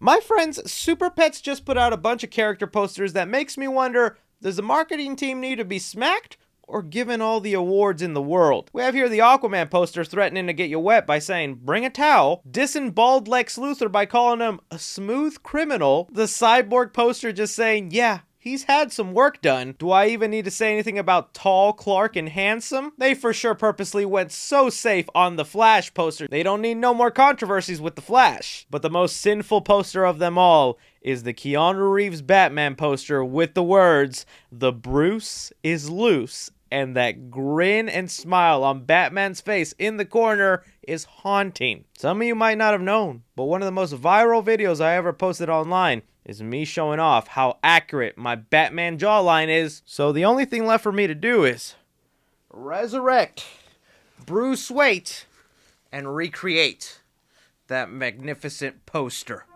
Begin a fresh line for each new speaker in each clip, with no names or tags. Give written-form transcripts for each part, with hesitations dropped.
My friends, Super Pets just put out a bunch of character posters that makes me wonder, does the marketing team need to be smacked or given all the awards in the world? We have here the Aquaman poster threatening to get you wet by saying, bring a towel, dissing bald Lex Luthor by calling him a smooth criminal, the Cyborg poster just saying, yeah, he's had some work done. Do I even need to say anything about tall, Clark, and handsome? They for sure purposely went so safe on the Flash poster. They don't need no more controversies with the Flash. But the most sinful poster of them all is the Keanu Reeves Batman poster with the words, "The Bruce is loose," and that grin and smile on Batman's face in the corner is haunting. Some of you might not have known, but one of the most viral videos I ever posted online is me showing off how accurate my Batman jawline is. So the only thing left for me to do is resurrect Bruce Wayne and recreate that magnificent poster.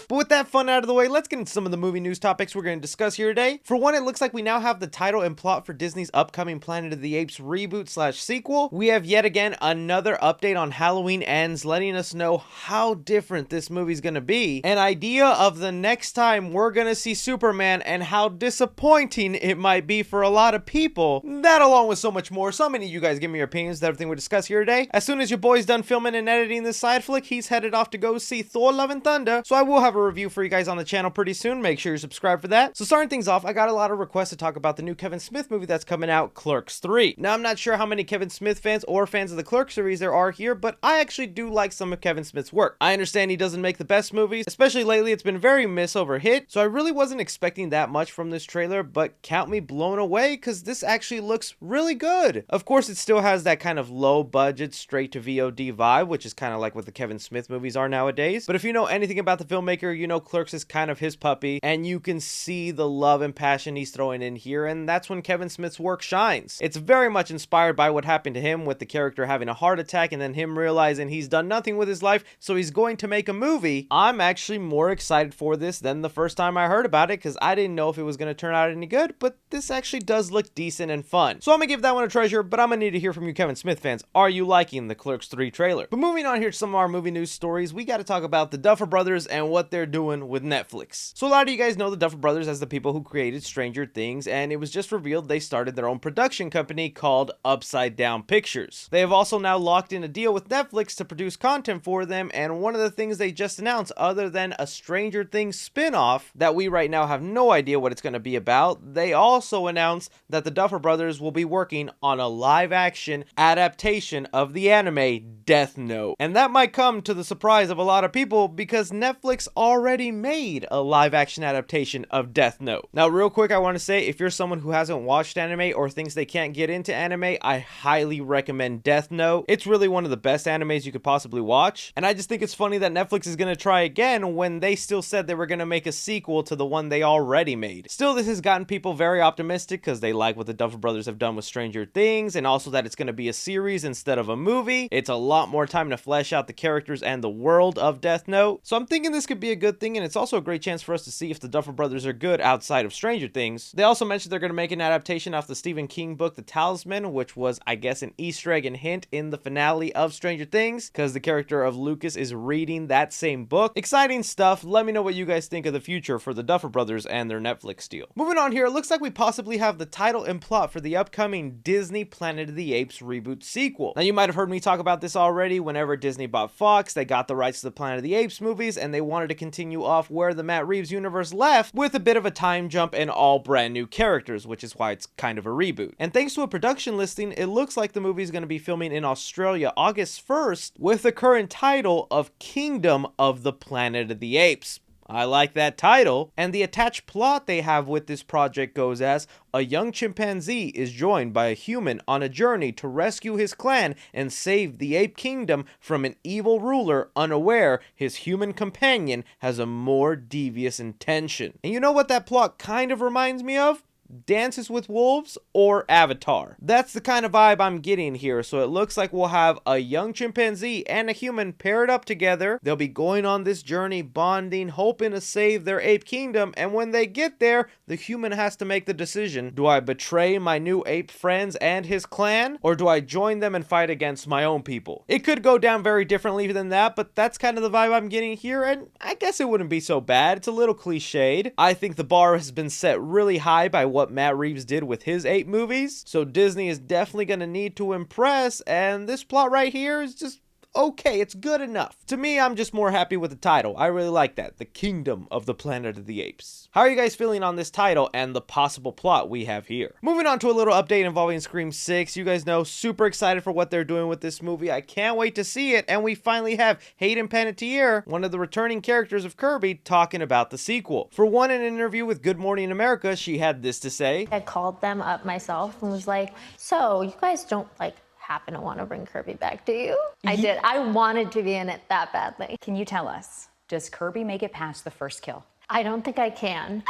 But with that fun out of the way, let's get into some of the movie news topics we're going to discuss here today. For one, it looks like we now have the title and plot for Disney's upcoming Planet of the Apes reboot/sequel. We have yet again another update on Halloween Ends, letting us know how different this movie's going to be. An idea of the next time we're going to see Superman and how disappointing it might be for a lot of people. That along with so much more. So many of you guys give me your opinions to everything we discuss here today. As soon as your boy's done filming and editing this side flick, he's headed off to go see Thor: Love and Thunder. So I will have a review for you guys on the channel pretty soon. Make sure you subscribe for that. So starting things off, I got a lot of requests to talk about the new Kevin Smith movie that's coming out, Clerks 3. Now, I'm not sure how many Kevin Smith fans or fans of the Clerks series there are here, but I actually do like some of Kevin Smith's work. I understand he doesn't make the best movies, especially lately it's been very miss over hit, so I really wasn't expecting that much from this trailer, but count me blown away because this actually looks really good. Of course, it still has that kind of low budget, straight to VOD vibe, which is kind of like what the Kevin Smith movies are nowadays. But if you know anything about the filmmaker, you know Clerks is kind of his puppy, and you can see the love and passion he's throwing in here, and that's when Kevin Smith's work shines. It's very much inspired by what happened to him with the character having a heart attack and then him realizing he's done nothing with his life, so he's going to make a movie. I'm actually more excited for this than the first time I heard about it because I didn't know if it was going to turn out any good, but this actually does look decent and fun. So I'm going to give that one a treasure, but I'm going to need to hear from you Kevin Smith fans. Are you liking the Clerks 3 trailer? But moving on here to some of our movie news stories, we got to talk about the Duffer Brothers and what they're doing with Netflix. So a lot of you guys know the Duffer Brothers as the people who created Stranger Things, and it was just revealed they started their own production company called Upside Down Pictures. They have also now locked in a deal with Netflix to produce content for them, and one of the things they just announced, other than a Stranger Things spin-off that we right now have no idea what it's going to be about, they also announced that the Duffer Brothers will be working on a live-action adaptation of the anime Death Note. And that might come to the surprise of a lot of people because Netflix already made a live-action adaptation of Death Note. Now, real quick, I want to say, if you're someone who hasn't watched anime or thinks they can't get into anime, I highly recommend Death Note. It's really one of the best animes you could possibly watch, and I just think it's funny that Netflix is going to try again when they still said they were going to make a sequel to the one they already made. Still, this has gotten people very optimistic because they like what the Duffer Brothers have done with Stranger Things, and also that it's going to be a series instead of a movie. It's a lot more time to flesh out the characters and the world of Death Note, so I'm thinking this could be a good thing, and it's also a great chance for us to see if the Duffer Brothers are good outside of Stranger Things. They also mentioned they're going to make an adaptation off the Stephen King book The Talisman, which was, I guess, an Easter egg and hint in the finale of Stranger Things, because the character of Lucas is reading that same book. Exciting stuff. Let me know what you guys think of the future for the Duffer Brothers and their Netflix deal. Moving on here, it looks like we possibly have the title and plot for the upcoming Disney Planet of the Apes reboot sequel. Now, you might have heard me talk about this already. Whenever Disney bought Fox, they got the rights to the Planet of the Apes movies, and they wanted to continue off where the Matt Reeves universe left with a bit of a time jump and all brand new characters, which is why it's kind of a reboot. And thanks to a production listing, it looks like the movie is going to be filming in Australia August 1st with the current title of Kingdom of the Planet of the Apes. I like that title. And the attached plot they have with this project goes as a young chimpanzee is joined by a human on a journey to rescue his clan and save the ape kingdom from an evil ruler unaware his human companion has a more devious intention. And you know what that plot kind of reminds me of? Dances with Wolves, or Avatar. That's the kind of vibe I'm getting here, so it looks like we'll have a young chimpanzee and a human paired up together. They'll be going on this journey, bonding, hoping to save their ape kingdom, and when they get there, the human has to make the decision: do I betray my new ape friends and his clan, or do I join them and fight against my own people? It could go down very differently than that, but that's kind of the vibe I'm getting here, and I guess it wouldn't be so bad. It's a little cliched. I think the bar has been set really high by what Matt Reeves did with his Ape movies, so Disney is definitely going to need to impress, and this plot right here is just okay, it's good enough. To me, I'm just more happy with the title. I really like that. The Kingdom of the Planet of the Apes. How are you guys feeling on this title and the possible plot we have here? Moving on to a little update involving Scream 6. You guys know, super excited for what they're doing with this movie. I can't wait to see it, and we finally have Hayden Panettiere, one of the returning characters of Kirby, talking about the sequel. For one, in an interview with Good Morning America, she had this to say.
I called them up myself and was like, so you guys don't happen to want to bring Kirby back, do you? I did. I wanted to be in it that badly.
Can you tell us, does Kirby make it past the first kill?
I don't think I can.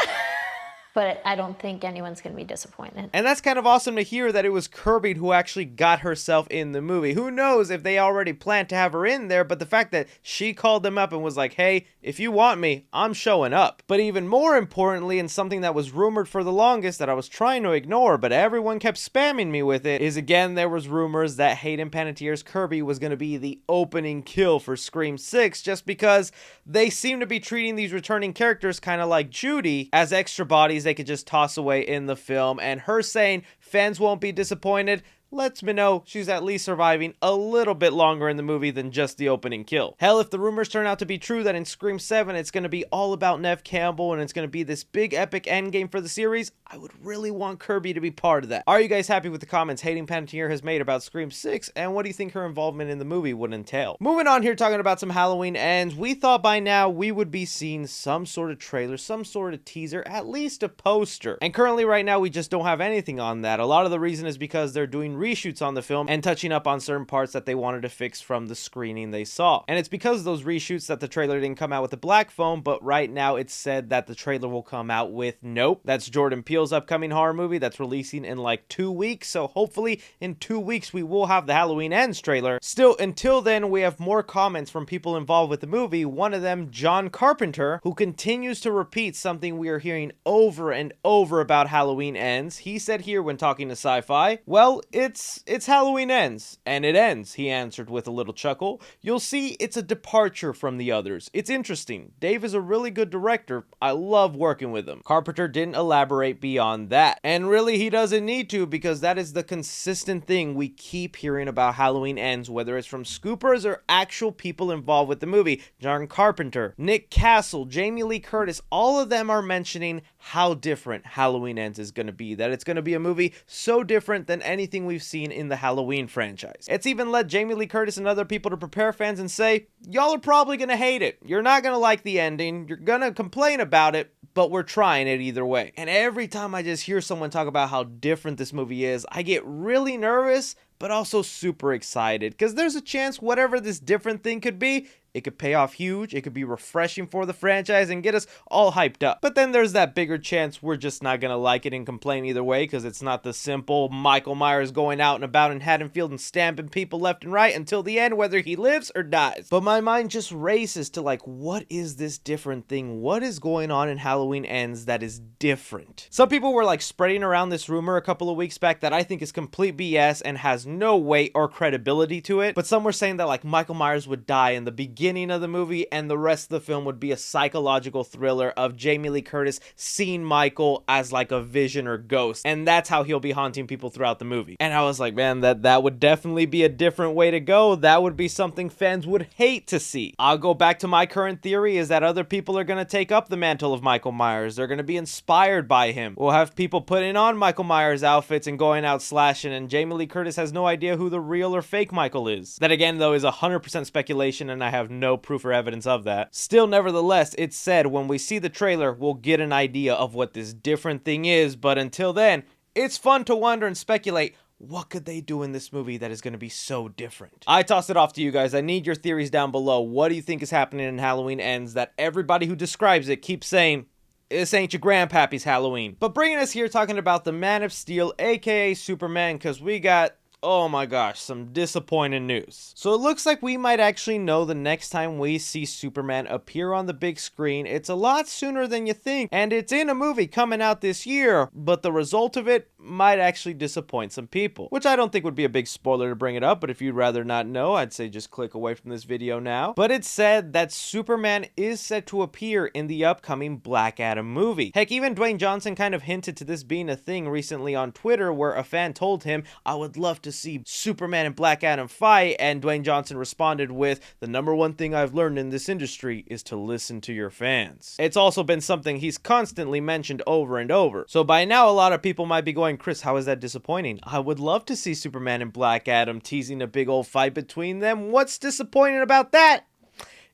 But I don't think anyone's going to be disappointed.
And that's kind of awesome to hear that it was Kirby who actually got herself in the movie. Who knows if they already planned to have her in there, but the fact that she called them up and was like, hey, if you want me, I'm showing up. But even more importantly, and something that was rumored for the longest that I was trying to ignore, but everyone kept spamming me with it, is again, there was rumors that Hayden Panettiere's Kirby was going to be the opening kill for Scream 6, just because they seem to be treating these returning characters kind of like Judy, as extra bodies they could just toss away in the film, and her saying fans won't be disappointed lets me know she's at least surviving a little bit longer in the movie than just the opening kill. Hell, if the rumors turn out to be true that in Scream 7 it's going to be all about Neve Campbell and it's going to be this big epic endgame for the series, I would really want Kirby to be part of that. Are you guys happy with the comments Hayden Panettiere has made about Scream 6, and what do you think her involvement in the movie would entail? Moving on here, talking about some Halloween ends, we thought by now we would be seeing some sort of trailer, some sort of teaser, at least a poster. And currently right now we just don't have anything on that. A lot of the reason is because they're doing reshoots on the film and touching up on certain parts that they wanted to fix from the screening they saw. And it's because of those reshoots that the trailer didn't come out with the black phone, but right now it's said that the trailer will come out with Nope. That's Jordan Peele's upcoming horror movie that's releasing in like 2 weeks, so hopefully in 2 weeks we will have the Halloween Ends trailer. Still, until then, we have more comments from people involved with the movie, one of them John Carpenter, who continues to repeat something we are hearing over and over about Halloween Ends. He said here when talking to Sci-Fi, well, it's Halloween Ends, and it ends, he answered with a little chuckle. You'll see it's a departure from the others. It's interesting. Dave is a really good director. I love working with him. Carpenter didn't elaborate beyond that. And really, he doesn't need to, because that is the consistent thing we keep hearing about Halloween Ends, whether it's from scoopers or actual people involved with the movie. John Carpenter, Nick Castle, Jamie Lee Curtis, all of them are mentioning how different Halloween Ends is going to be. That it's going to be a movie so different than anything we've seen in the Halloween franchise. It's even led Jamie Lee Curtis and other people to prepare fans and say, y'all are probably going to hate it. You're not going to like the ending. You're going to complain about it, but we're trying it either way. And every time I just hear someone talk about how different this movie is, I get really nervous, but also super excited, because there's a chance whatever this different thing could be, it could pay off huge, it could be refreshing for the franchise and get us all hyped up. But then there's that bigger chance we're just not gonna like it and complain either way, because it's not the simple Michael Myers going out and about in Haddonfield and stamping people left and right until the end, whether he lives or dies. But my mind just races to like, what is this different thing? What is going on in Halloween Ends that is different? Some people were like spreading around this rumor a couple of weeks back that I think is complete BS and has no weight or credibility to it. But some were saying that like Michael Myers would die in the beginning of the movie and the rest of the film would be a psychological thriller of Jamie Lee Curtis seeing Michael as like a vision or ghost, and that's how he'll be haunting people throughout the movie. And I was like, man, that would definitely be a different way to go. That would be something fans would hate to see. I'll go back to my current theory is that other people are going to take up the mantle of Michael Myers. They're going to be inspired by him. We'll have people putting on Michael Myers outfits and going out slashing, and Jamie Lee Curtis has no idea who the real or fake Michael is. That again though is 100% speculation, and I have no proof or evidence of that. Still, nevertheless, it's said when we see the trailer, we'll get an idea of what this different thing is, but until then, it's fun to wonder and speculate, what could they do in this movie that is going to be so different? I toss it off to you guys. I need your theories down below. What do you think is happening in Halloween Ends that everybody who describes it keeps saying, this ain't your grandpappy's Halloween. But bringing us here talking about the Man of Steel, aka Superman, because we got, oh my gosh, some disappointing news. So it looks like we might actually know the next time we see Superman appear on the big screen. It's a lot sooner than you think, and it's in a movie coming out this year, but the result of it might actually disappoint some people, which I don't think would be a big spoiler to bring it up, but if you'd rather not know, I'd say just click away from this video now. But it's said that Superman is set to appear in the upcoming Black Adam movie. Heck, even Dwayne Johnson kind of hinted to this being a thing recently on Twitter, where a fan told him, I would love to see Superman and Black Adam fight, and Dwayne Johnson responded with, the number one thing I've learned in this industry is to listen to your fans. It's also been something he's constantly mentioned over and over. So by now, a lot of people might be going, Chris, how is that disappointing? I would love to see Superman and Black Adam teasing a big old fight between them. What's disappointing about that?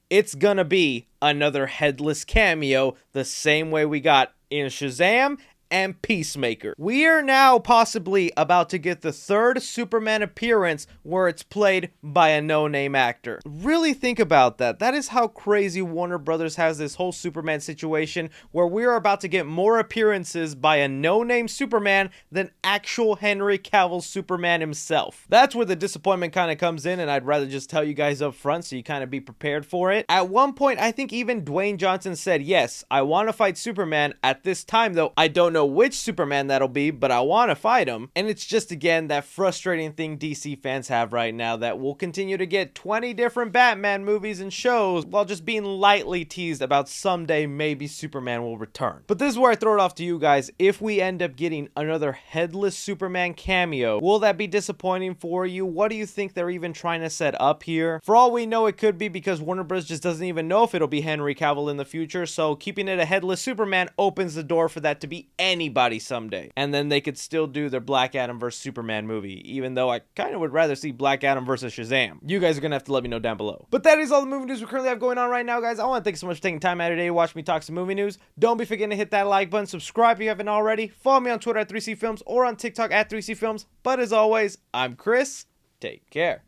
It's gonna be another headless cameo the same way we got in Shazam and Peacemaker. We are now possibly about to get the third Superman appearance where it's played by a no-name actor. Really think about that. That is how crazy Warner Brothers has this whole Superman situation, where we are about to get more appearances by a no-name Superman than actual Henry Cavill's Superman himself. That's where the disappointment kind of comes in, and I'd rather just tell you guys up front so you kind of be prepared for it. At one point, I think even Dwayne Johnson said, yes, I want to fight Superman. At this time, though, I don't know which Superman that'll be, but I want to fight him. And it's just, again, that frustrating thing DC fans have right now, that we'll continue to get 20 different Batman movies and shows while just being lightly teased about someday maybe Superman will return. But this is where I throw it off to you guys. If we end up getting another headless Superman cameo, will that be disappointing for you? What do you think they're even trying to set up here? For all we know, it could be because Warner Bros. Just doesn't even know if it'll be Henry Cavill in the future, so keeping it a headless Superman opens the door for that to be anybody someday. And then they could still do their Black Adam vs. Superman movie, even though I kind of would rather see Black Adam vs. Shazam. You guys are gonna have to let me know down below. But that is all the movie news we currently have going on right now, guys. I want to thank you so much for taking time out of your day to watch me talk some movie news. Don't be forgetting to hit that like button, subscribe if you haven't already, follow me on Twitter at 3C Films or on TikTok at 3C Films. But as always, I'm Chris. Take care.